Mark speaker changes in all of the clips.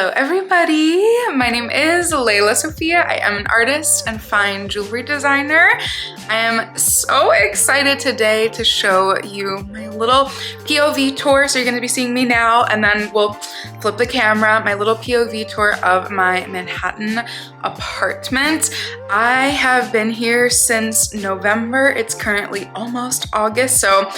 Speaker 1: Hello everybody, my name is Lelasophia. I am an artist and fine jewelry designer. I am so excited today to show you my little POV tour. So you're gonna be seeing me now and then we'll flip the camera, my little POV tour of my Manhattan apartment. I have been here since November. It's currently almost August, so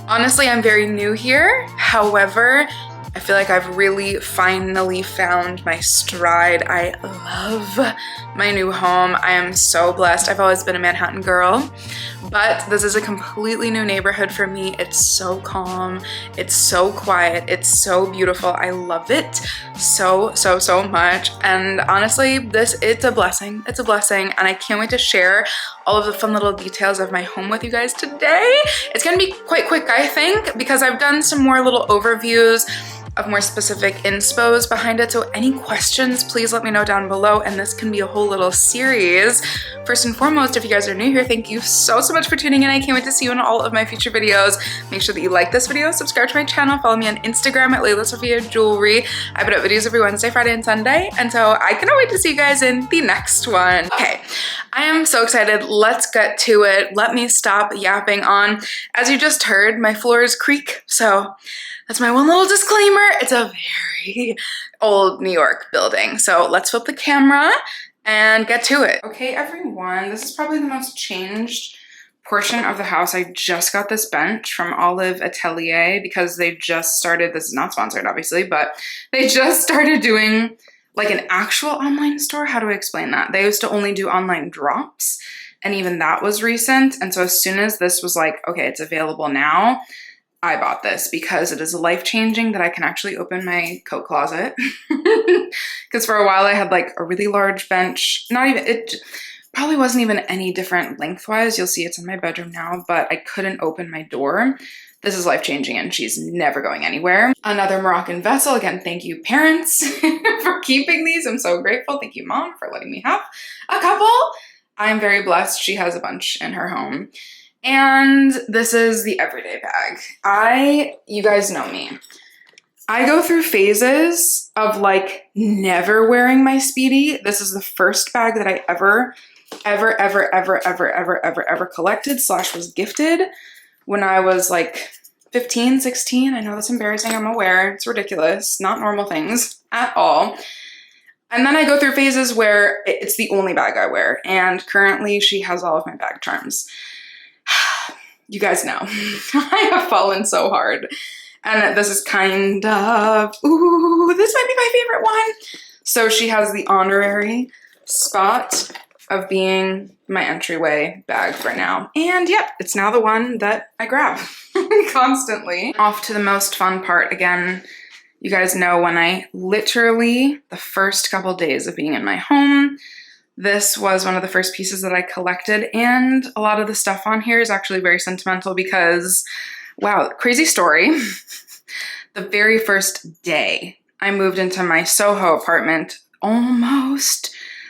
Speaker 1: honestly I'm very new here. However, I feel like I've really finally found my stride. I love my new home. I am so blessed. I've always been a Manhattan girl, but this is a completely new neighborhood for me. It's so calm. It's so quiet. It's so beautiful. I love it so much. And honestly, it's a blessing. It's a blessing. And I can't wait to share all of the fun little details of my home with you guys today. It's gonna be quite quick, I think, because I've done some more little overviews of more specific inspos behind it. So any questions, please let me know down below, and this can be a whole little series. First and foremost, if you guys are new here, thank you so much for tuning in. I can't wait to see you in all of my future videos. Make sure that you like this video, subscribe to my channel, follow me on Instagram at lelasophia jewelry. I put up videos every Wednesday, Friday, and Sunday, and so I cannot wait to see you guys in the next one. Okay, I am so excited. Let's get to it. Let me stop yapping on. As you just heard, my floors creak, so that's my one little disclaimer. It's a very old New York building. So let's flip the camera and get to it. Okay, everyone, this is probably the most changed portion of the house. I just got this bench from Olive Atelier because they just started, this is not sponsored obviously, but they just started doing like an actual online store. How do I explain that? They used to only do online drops, and even that was recent. And so as soon as this was like, okay, it's available now, I bought this because it is life-changing that I can actually open my coat closet. Because for a while I had like a really large bench. It probably wasn't even any different lengthwise. You'll see it's in my bedroom now, but I couldn't open my door. This is life-changing and she's never going anywhere. Another Moroccan vessel. Again, thank you parents for keeping these. I'm so grateful. Thank you mom for letting me have a couple. I'm very blessed. She has a bunch in her home. And this is the everyday bag. You guys know me. I go through phases of like never wearing my Speedy. This is the first bag that I ever collected / was gifted when I was like 15, 16. I know that's embarrassing, I'm aware. It's ridiculous, not normal things at all. And then I go through phases where it's the only bag I wear. And currently she has all of my bag charms. You guys know, I have fallen so hard. And this is kind of, ooh, this might be my favorite one. So she has the honorary spot of being my entryway bag for now. And yep, it's now the one that I grab constantly. Off to the most fun part. Again, you guys know when I literally, the first couple days of being in my home, this was one of the first pieces that I collected, and a lot of the stuff on here is actually very sentimental because, wow, crazy story. The very first day I moved into my Soho apartment, almost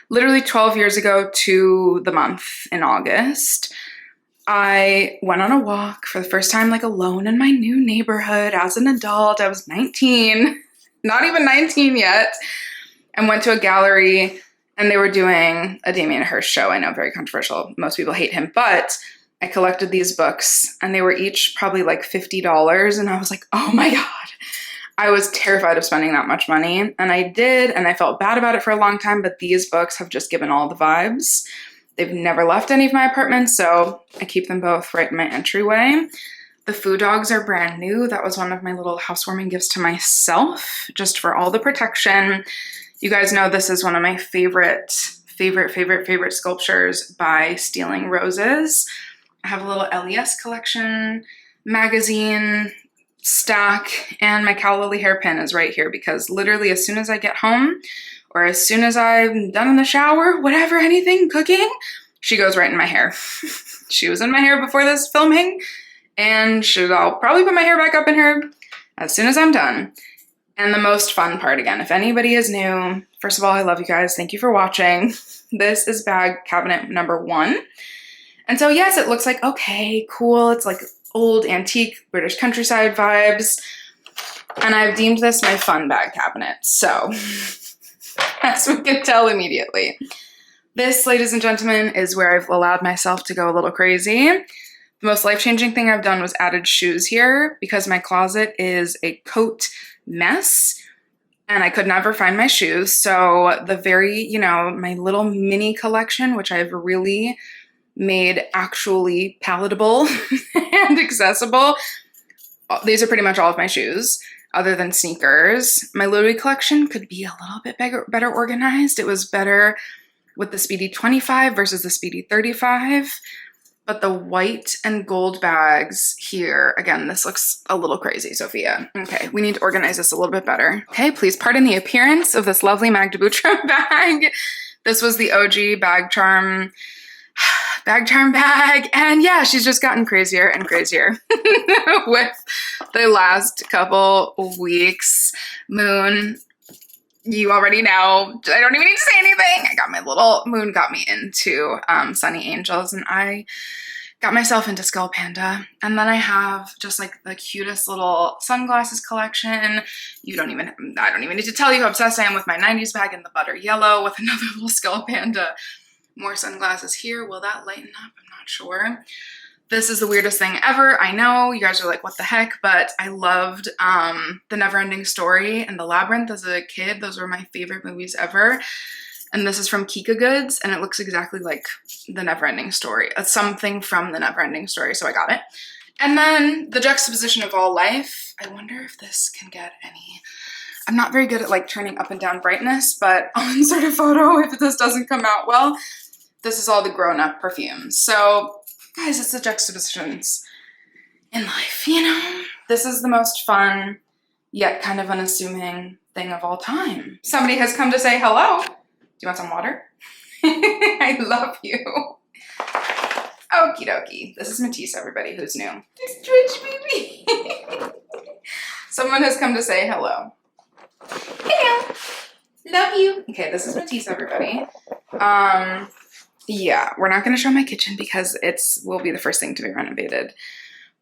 Speaker 1: literally 12 years ago to the month in August, I went on a walk for the first time like alone in my new neighborhood as an adult. I was 19, not even 19 yet, and went to a gallery. And they were doing a Damien Hirst show. I know, very controversial. Most people hate him, but I collected these books and they were each probably like $50. And I was like, oh my God. I was terrified of spending that much money. And I did, and I felt bad about it for a long time, but these books have just given all the vibes. They've never left any of my apartments, so I keep them both right in my entryway. The food dogs are brand new. That was one of my little housewarming gifts to myself, just for all the protection. You guys know this is one of my favorite sculptures by Stealing Roses. I have a little LES collection magazine stack, and my Calla hairpin is right here because literally as soon as I get home or as soon as I'm done in the shower, whatever, anything, cooking, she goes right in my hair. She was in my hair before this filming, and I'll probably put my hair back up in her as soon as I'm done. And the most fun part, again, if anybody is new, first of all, I love you guys. Thank you for watching. This is bag cabinet number 1. And so yes, it looks like, okay, cool. It's like old antique British countryside vibes. And I've deemed this my fun bag cabinet. So as we can tell immediately. This, ladies and gentlemen, is where I've allowed myself to go a little crazy. The most life-changing thing I've done was added shoes here because my closet is a coat mess and I could never find my shoes. So the very, you know, my little mini collection, which I've really made actually palatable and accessible. These are pretty much all of my shoes other than sneakers. My Louis collection could be a little bit better organized. It was better with the Speedy 25 versus the Speedy 35. But the white and gold bags here, again, this looks a little crazy, Sophia. Okay, we need to organize this a little bit better. Okay, please pardon the appearance of this lovely Magdabutra bag. This was the OG bag charm bag. And yeah, she's just gotten crazier and crazier with the last couple weeks. Moon, you already know, I don't even need to say anything. I got my little, Moon got me into Sunny Angels and I got myself into Skull Panda. And then I have just like the cutest little sunglasses collection. I don't even need to tell you how obsessed I am with my 90s bag in the butter yellow with another little Skull Panda. More sunglasses here. Will that lighten up? I'm not sure. This is the weirdest thing ever. I know you guys are like, what the heck? But I loved The Neverending Story and The Labyrinth as a kid. Those were my favorite movies ever. And this is from Kika Goods and it looks exactly like The Neverending Story. It's something from The Neverending Story, so I got it. And then the juxtaposition of all life. I wonder if this can get any... I'm not very good at like turning up and down brightness, but I'll insert a photo if this doesn't come out well. This is all the grown-up perfumes. So, guys, it's the juxtapositions in life, you know? This is the most fun, yet kind of unassuming thing of all time. Somebody has come to say hello. Do you want some water? I love you. Okie dokie. This is Matisse, everybody who's new. It's Twitch, baby. Someone has come to say hello. Hello. Love you. Okay, this is Matisse, everybody. Yeah, we're not going to show my kitchen because will be the first thing to be renovated.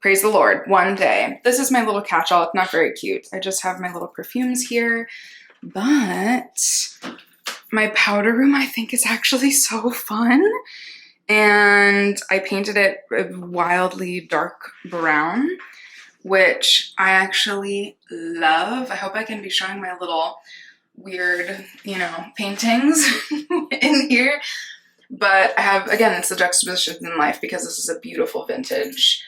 Speaker 1: Praise the Lord, one day. This is my little catch-all. It's not very cute. I just have my little perfumes here. But my powder room, I think, is actually so fun. And I painted it a wildly dark brown, which I actually love. I hope I can be showing my little weird, you know, paintings in here. But I have, again, it's the juxtapositions in life because this is a beautiful vintage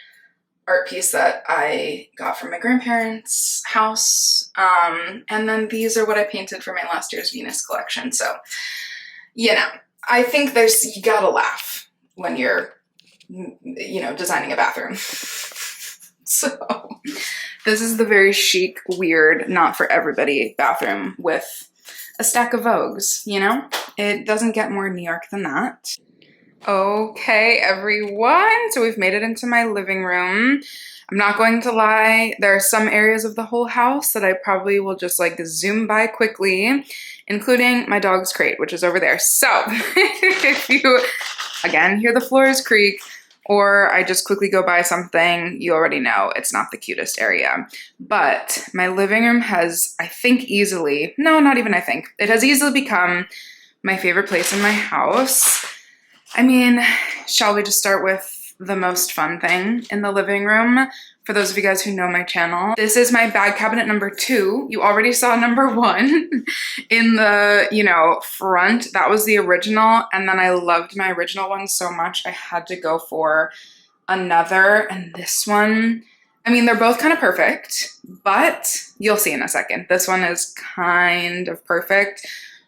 Speaker 1: art piece that I got from my grandparents' house. And then these are what I painted for my last year's Venus collection. So, you know, I think you gotta laugh when you're, you know, designing a bathroom. So this is the very chic, weird, not for everybody bathroom with a stack of Vogues, you know? It doesn't get more New York than that. Okay, everyone, so we've made it into my living room. I'm not going to lie, there are some areas of the whole house that I probably will just like zoom by quickly, including my dog's crate, which is over there. So if you, again, hear the floors creak, or I just quickly go by something, you already know it's not the cutest area. But my living room has, I think easily, no, not even I think, it has easily become my favorite place in my house. I mean, shall we just start with the most fun thing in the living room? For those of you guys who know my channel, this is my bag cabinet number 2. You already saw number 1 in the, you know, front. That was the original. And then I loved my original one so much, I had to go for another. And this one, I mean, they're both kind of perfect, but you'll see in a second. This one is kind of perfect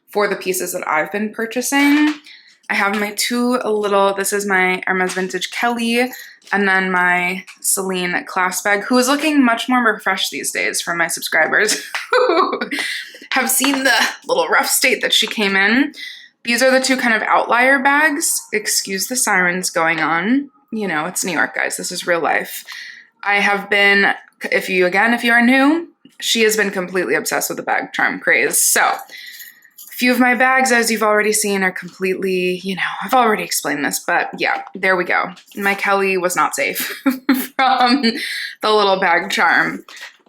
Speaker 1: for the pieces that I've been purchasing. I have my two little, this is my Hermes Vintage Kelly, and then my Celine clasp bag, who is looking much more refreshed these days from my subscribers who have seen the little rough state that she came in. These are the two kind of outlier bags. Excuse the sirens going on. You know, it's New York, guys. This is real life. I have been, if you are new, she has been completely obsessed with the bag charm craze. So, a few of my bags, as you've already seen, are completely, you know, I've already explained this, but yeah, there we go. My Kelly was not safe from the little bag charm.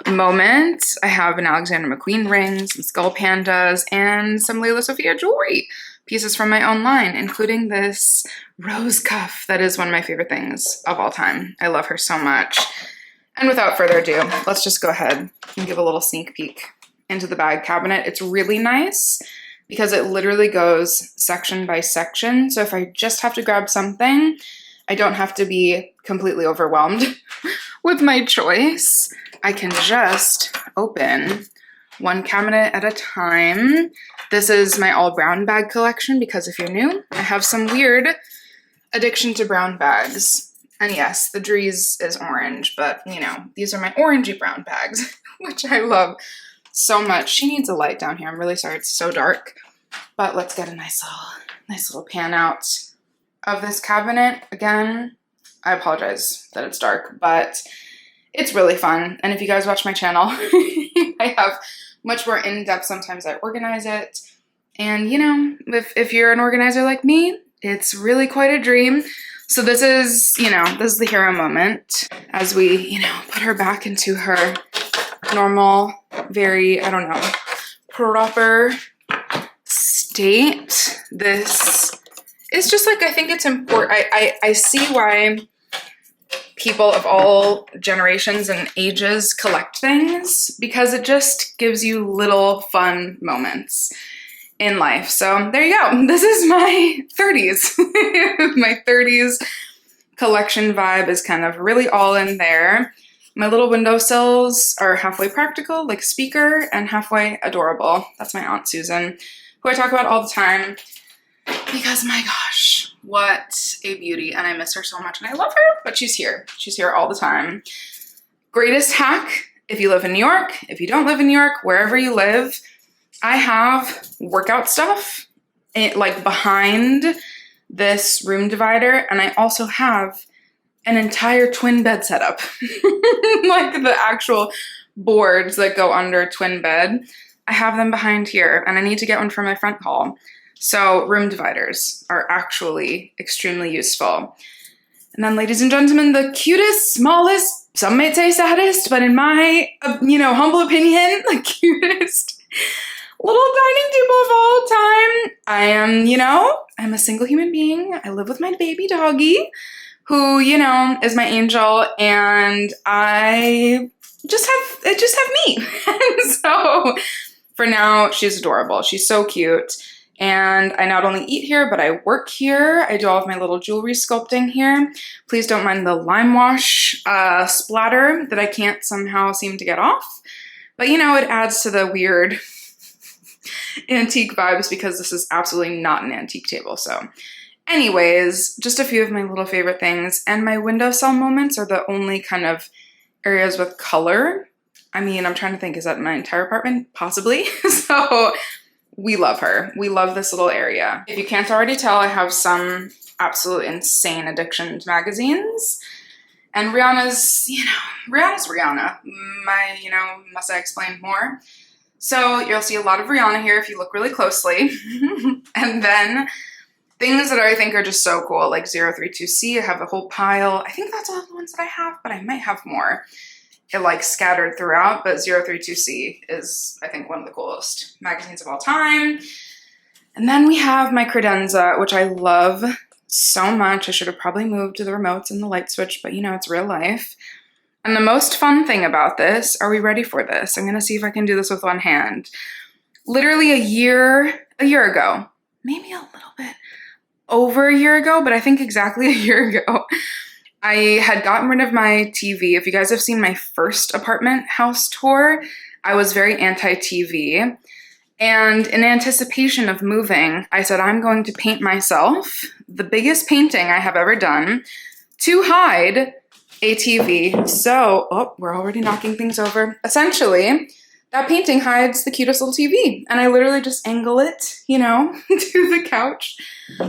Speaker 1: moment, I have an Alexander McQueen ring, some skull pandas, and some lelasophia jewelry pieces from my own line, including this rose cuff that is one of my favorite things of all time. I love her so much. And without further ado, let's just go ahead and give a little sneak peek into the bag cabinet. It's really nice because it literally goes section by section. So if I just have to grab something, I don't have to be completely overwhelmed with my choice. I can just open one cabinet at a time. This is my all brown bag collection because if you're new, I have some weird addiction to brown bags. And yes, the Dries is orange, but you know, these are my orangey brown bags, which I love so much. She needs a light down here. I'm really sorry it's so dark, but let's get a nice little pan out of this cabinet. Again, I apologize that it's dark, but it's really fun. And if you guys watch my channel, I have much more in-depth. Sometimes I organize it. And you know, if you're an organizer like me, it's really quite a dream. So this is, you know, this is the hero moment as we, you know, put her back into her normal, very, I don't know, proper state. This is just like, I think it's important. I see why people of all generations and ages collect things, because it just gives you little fun moments in life. So there you go. This is my 30s. My 30s collection vibe is kind of really all in there. My little windowsills are halfway practical, like a speaker, and halfway adorable. That's my Aunt Susan, who I talk about all the time because my gosh, what a beauty. And I miss her so much and I love her, but she's here. She's here all the time. Greatest hack, if you live in New York, if you don't live in New York, wherever you live, I have workout stuff like behind this room divider, and I also have an entire twin bed setup. Like the actual boards that go under twin bed. I have them behind here, and I need to get one for my front hall. So room dividers are actually extremely useful. And then, ladies and gentlemen, the cutest, smallest, some may say saddest, but in my, you know, humble opinion, the cutest little dining table of all time. I am, you know, I'm a single human being. I live with my baby doggy, who, you know, is my angel, and I just have me. And so for now, she's adorable. She's so cute. And I not only eat here, but I work here. I do all of my little jewelry sculpting here. Please don't mind the lime wash splatter that I can't somehow seem to get off. But you know, it adds to the weird antique vibes because this is absolutely not an antique table. So anyways, just a few of my little favorite things. And my windowsill moments are the only kind of areas with color. I mean, I'm trying to think, is that my entire apartment? Possibly. So we love her. We love this little area. If you can't already tell, I have some absolute insane addiction to magazines. And Rihanna's, you know, Rihanna's Rihanna. You know, must I explain more? So you'll see a lot of Rihanna here if you look really closely. And then things that I think are just so cool, like 032C. I have a whole pile. I think that's all the ones that I have, but I might have more. It like scattered throughout, but 032C is, I think, one of the coolest magazines of all time. And then we have my credenza, which I love so much. I should have probably moved to the remotes and the light switch, but you know, it's real life. And the most fun thing about this, are we ready for this? I'm gonna see if I can do this with one hand. Literally a year ago, maybe a little bit over a year ago, but I think exactly a year ago, I had gotten rid of my TV. If you guys have seen my first apartment house tour, I was very anti-TV. And in anticipation of moving, I said, I'm going to paint myself the biggest painting I have ever done to hide a TV. So, oh, we're already knocking things over. Essentially, that painting hides the cutest little TV. And I literally just angle it, you know, to the couch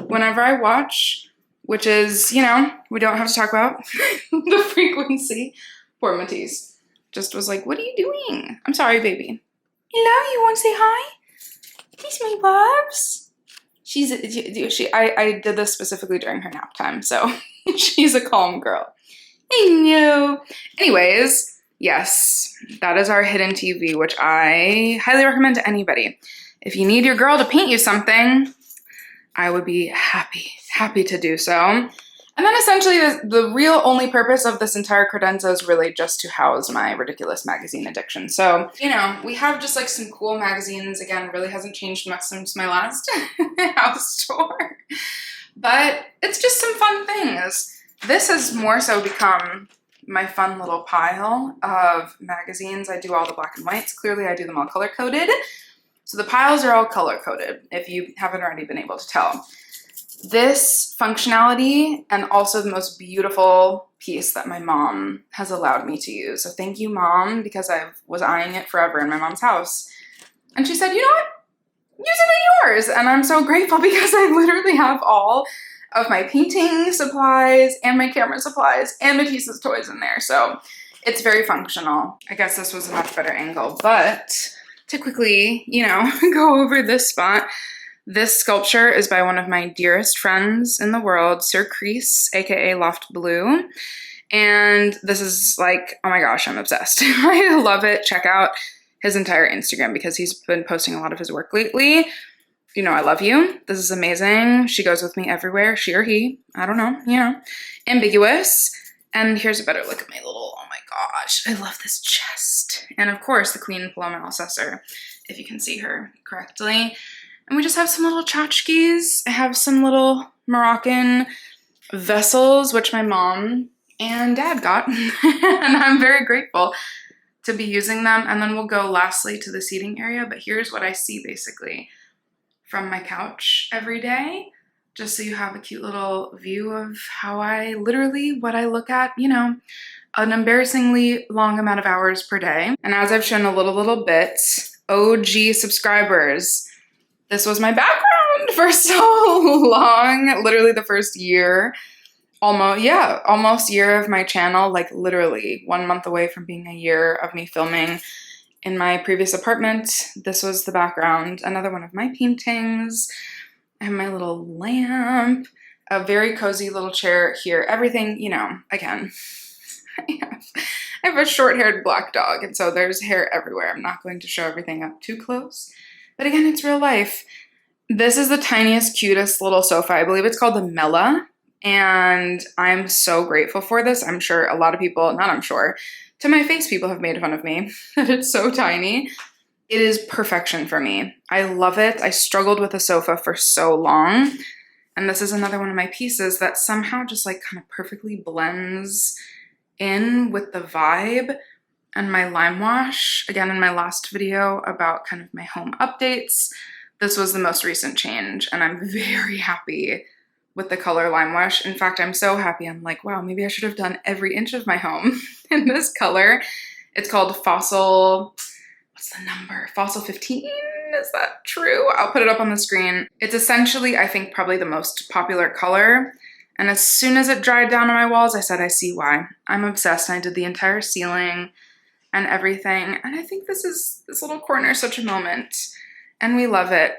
Speaker 1: whenever I watch, which is, you know, we don't have to talk about the frequency. Poor Matisse just was like, what are you doing? I'm sorry, baby. Hello, you want to say hi? Kiss my bubs. I did this specifically during her nap time, so she's a calm girl. I know. Anyways, Yes, that is our hidden TV, which I highly recommend to anybody. If you need your girl to paint you something, I would be happy to do so. And then essentially the real only purpose of this entire credenza is really just to house my ridiculous magazine addiction. So, you know, we have just like some cool magazines. Again, really hasn't changed much since my last house tour. But it's just some fun things. This has more so become my fun little pile of magazines. I do all the black and whites. Clearly I do them all color-coded. So the piles are all color-coded, if you haven't already been able to tell. This functionality and also the most beautiful piece that my mom has allowed me to use. So thank you, Mom, because I was eyeing it forever in my mom's house. And she said, you know what? Use it in yours. And I'm so grateful because I literally have all of my painting supplies and my camera supplies and Matisse's toys in there. So it's very functional. I guess this was a much better angle, but to quickly, you know, go over this spot. This sculpture is by one of my dearest friends in the world, Sir Crease, aka Loft Blue. And this is like, oh my gosh, I'm obsessed. I love it. Check out his entire Instagram because he's been posting a lot of his work lately. You know, I love you. This is amazing. She goes with me everywhere. She or he, I don't know, you know, ambiguous. And here's a better look at my little, oh my gosh, I love this chest. And of course, the Queen Paloma Alcesser, if you can see her correctly. And we just have some little tchotchkes. I have some little Moroccan vessels, which my mom and dad got. And I'm very grateful to be using them. And then we'll go lastly to the seating area. But here's what I see basically from my couch every day. Just so you have a cute little view of how what I look at, you know, an embarrassingly long amount of hours per day. And as I've shown a little bit, OG subscribers, this was my background for so long, literally the first year, almost year of my channel, like literally 1 month away from being a year of me filming in my previous apartment. This was the background, another one of my paintings. I have my little lamp, a very cozy little chair here, everything, you know, again, I have a short-haired black dog, and so there's hair everywhere. I'm not going to show everything up too close. But again, it's real life. This is the tiniest, cutest little sofa. I believe it's called the Mela, and I'm so grateful for this. I'm sure a lot of people, not I'm sure, to my face people have made fun of me that it's so tiny. It is perfection for me. I love it. I struggled with a sofa for so long, and this is another one of my pieces that somehow just like kind of perfectly blends in with the vibe. And my lime wash, again in my last video about kind of my home updates, this was the most recent change, and I'm very happy with the color lime wash. In fact, I'm so happy, I'm like, wow, maybe I should have done every inch of my home in this color. It's called Fossil, what's the number? Fossil 15? Is that true? I'll put it up on the screen. It's essentially, I think, probably the most popular color. And as soon as it dried down on my walls, I said, I see why. I'm obsessed, and I did the entire ceiling and everything. And I think this little corner is such a moment, and we love it.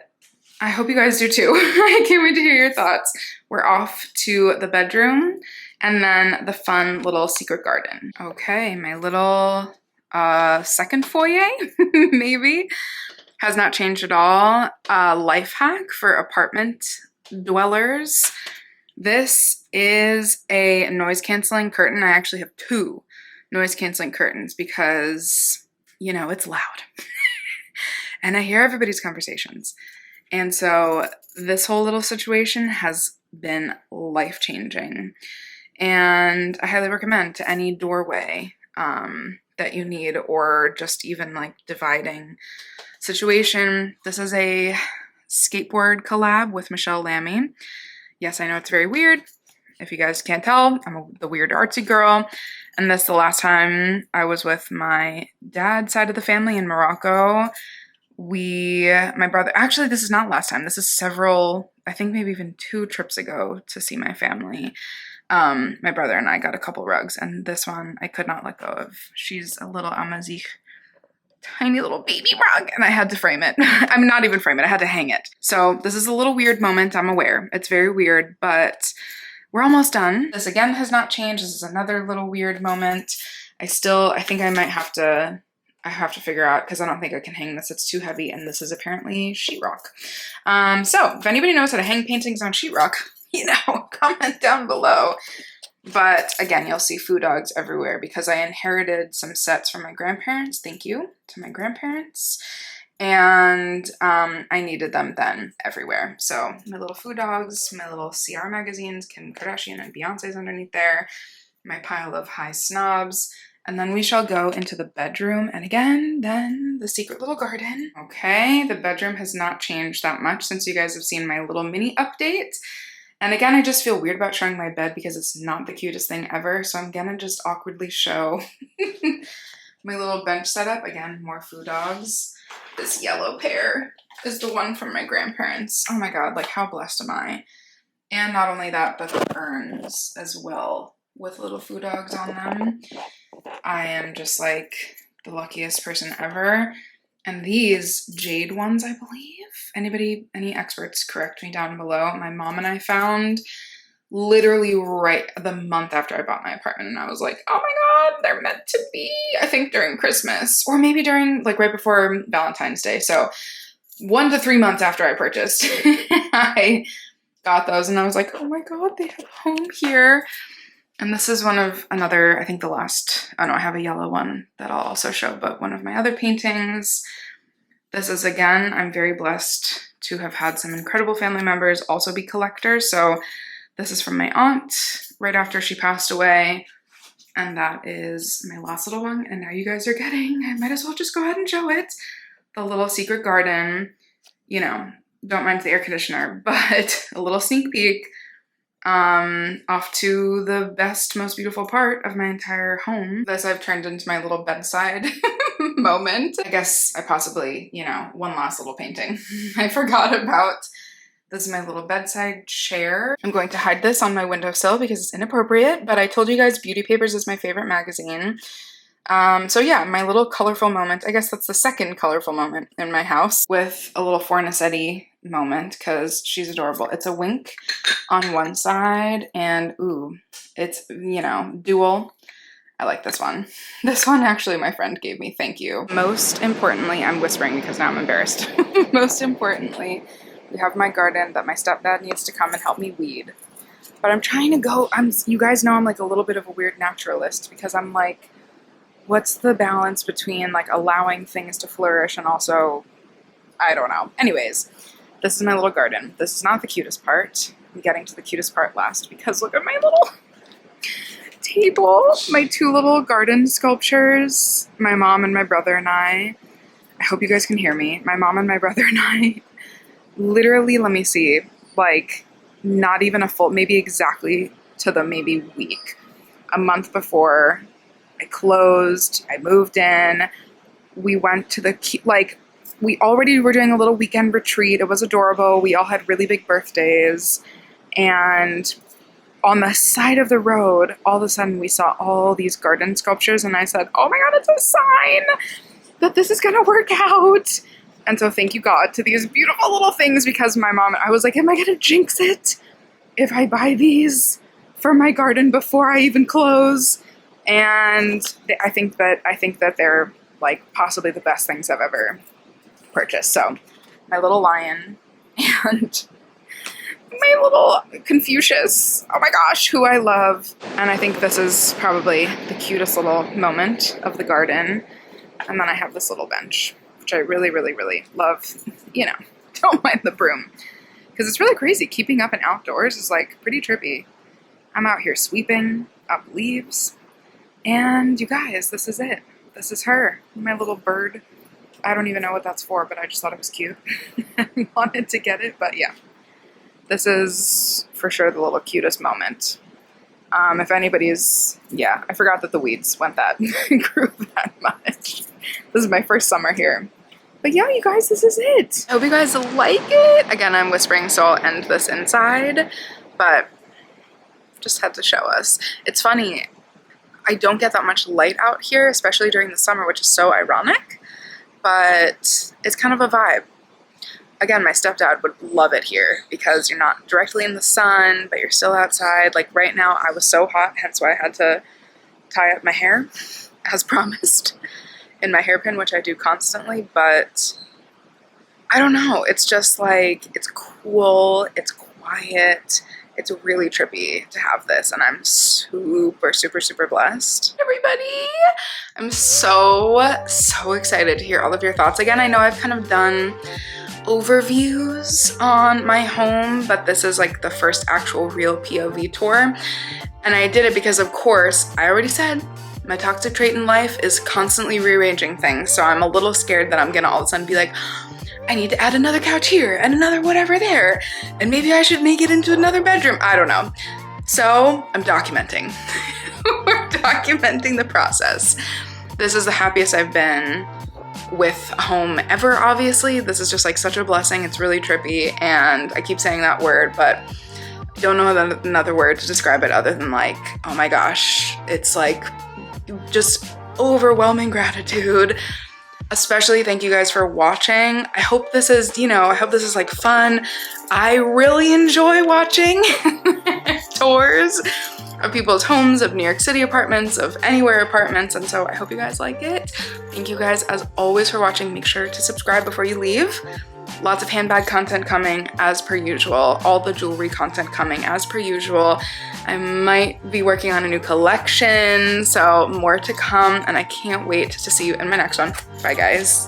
Speaker 1: I hope you guys do too. I can't wait to hear your thoughts. We're off to the bedroom and then the fun little secret garden. Okay, my little second foyer, maybe, has not changed at all. Life hack for apartment dwellers. This is a noise canceling curtain. I actually have 2 noise canceling curtains because, you know, it's loud and I hear everybody's conversations. And so this whole little situation has been life-changing, and I highly recommend to any doorway that you need, or just even like dividing situation. This is a skateboard collab with Michelle Lamy. Yes, I know it's very weird. If you guys can't tell, I'm the weird artsy girl. And this is the last time I was with my dad's side of the family in Morocco. My brother, actually this is not last time. This is several, I think maybe even 2 trips ago to see my family. My brother and I got a couple rugs, and this one I could not let go of. She's a little Amazigh, tiny little baby rug, and I had to frame it. I mean, not even frame it, I had to hang it. So this is a little weird moment, I'm aware. It's very weird, but we're almost done. This again has not changed. This is another little weird moment. I think I might have to, figure out, because I don't think I can hang this. It's too heavy, and this is apparently sheetrock. So if anybody knows how to hang paintings on sheetrock, you know, comment down below. But again, you'll see foo dogs everywhere because I inherited some sets from my grandparents. Thank you to my grandparents. And I needed them then everywhere. So my little foo dogs, my little CR magazines, Kim Kardashian and Beyonce's underneath there, my pile of high snobs. And then we shall go into the bedroom. And again, then the secret little garden. Okay, the bedroom has not changed that much since you guys have seen my little mini update. And again, I just feel weird about showing my bed because it's not the cutest thing ever. So I'm gonna just awkwardly show my little bench setup. Again, more foo dogs. This yellow pair is the one from my grandparents. Oh my God, like how blessed am I? And not only that, but the urns as well with little foo dogs on them. I am just like the luckiest person ever. And these jade ones, I believe. Anybody, any experts, correct me down below. My mom and I found literally right the month after I bought my apartment. And I was like, oh my God, they're meant to be. I think during Christmas or maybe during like right before Valentine's Day. So 1 to 3 months after I purchased, I got those and I was like, oh my God, they have home here. And this is one of another, I think the last, oh no, I have a yellow one that I'll also show, but one of my other paintings. This is, again, I'm very blessed to have had some incredible family members also be collectors. So this is from my aunt right after she passed away. And that is my last little one. And now you guys are getting, I might as well just go ahead and show it, the little secret garden. You know, don't mind the air conditioner, but a little sneak peek. Off to the best, most beautiful part of my entire home. This I've turned into my little bedside moment. I guess I possibly, you know, one last little painting I forgot about. This is my little bedside chair. I'm going to hide this on my windowsill because it's inappropriate, but I told you guys Beauty Papers is my favorite magazine. So yeah, my little colorful moment. I guess that's the second colorful moment in my house with a little Fornacetti moment because she's adorable. It's a wink on one side and ooh, it's, you know, dual. I like this one. This one actually my friend gave me, thank you. Most importantly, I'm whispering because now I'm embarrassed. Most importantly, we have my garden that my stepdad needs to come and help me weed. But I'm trying to go, you guys know I'm like a little bit of a weird naturalist because I'm like, what's the balance between like allowing things to flourish and also, I don't know. Anyways, this is my little garden. This is not the cutest part. I'm getting to the cutest part last because look at my little table. My 2 little garden sculptures. My mom and my brother and I hope you guys can hear me. My mom and my brother and I literally, let me see, like not even a full, maybe exactly to the maybe week, a month before I closed, I moved in, we went to the, like, we already were doing a little weekend retreat. It was adorable. We all had really big birthdays. And on the side of the road, all of a sudden we saw all these garden sculptures. And I said, oh my God, it's a sign that this is going to work out. And so thank you God to these beautiful little things because my mom, I was like, am I going to jinx it if I buy these for my garden before I even close? And I think that they're like possibly the best things I've ever purchased. So my little lion and my little Confucius, oh my gosh, who I love. And I think this is probably the cutest little moment of the garden. And then I have this little bench, which I really, really, really love. You know, don't mind the broom because it's really crazy. Keeping up and outdoors is like pretty trippy. I'm out here sweeping up leaves. And you guys, this is it. This is her, my little bird. I don't even know what that's for, but I just thought it was cute. I wanted to get it, but yeah. This is for sure the little cutest moment. If anybody's, yeah, I forgot that the weeds went that, grew that much. This is my first summer here. But yeah, you guys, this is it. I hope you guys like it. Again, I'm whispering, so I'll end this inside, but just had to show us. It's funny, I don't get that much light out here, especially during the summer, which is so ironic, but it's kind of a vibe. Again, my stepdad would love it here because you're not directly in the sun, but you're still outside. Like right now, I was so hot, hence why I had to tie up my hair. as promised in my hairpin, which I do constantly, but I don't know. It's just like, it's cool, it's quiet, it's really trippy to have this, and I'm super, super, super blessed. Everybody, I'm so excited to hear all of your thoughts. Again, I know I've kind of done overviews on my home, but this is like the first actual real POV tour. And I did it because, of course, I already said my toxic trait in life is constantly rearranging things. So I'm a little scared that I'm gonna all of a sudden be like, I need to add another couch here and another whatever there, and maybe I should make it into another bedroom. I don't know. So I'm documenting. We're documenting the process. This is the happiest I've been with a home ever, obviously. This is just like such a blessing. It's really trippy, and I keep saying that word, but I don't know another word to describe it other than like, oh my gosh, it's like just overwhelming gratitude. Especially thank you guys for watching. I hope this is, I hope this is like fun. I really enjoy watching tours of people's homes, of New York City apartments, of anywhere apartments, and so I hope you guys like it. Thank you guys as always for watching. Make sure to subscribe before you leave. Lots of handbag content coming as per usual. All the jewelry content coming as per usual. I might be working on a new collection, so more to come, and I can't wait to see you in my next one. Bye guys.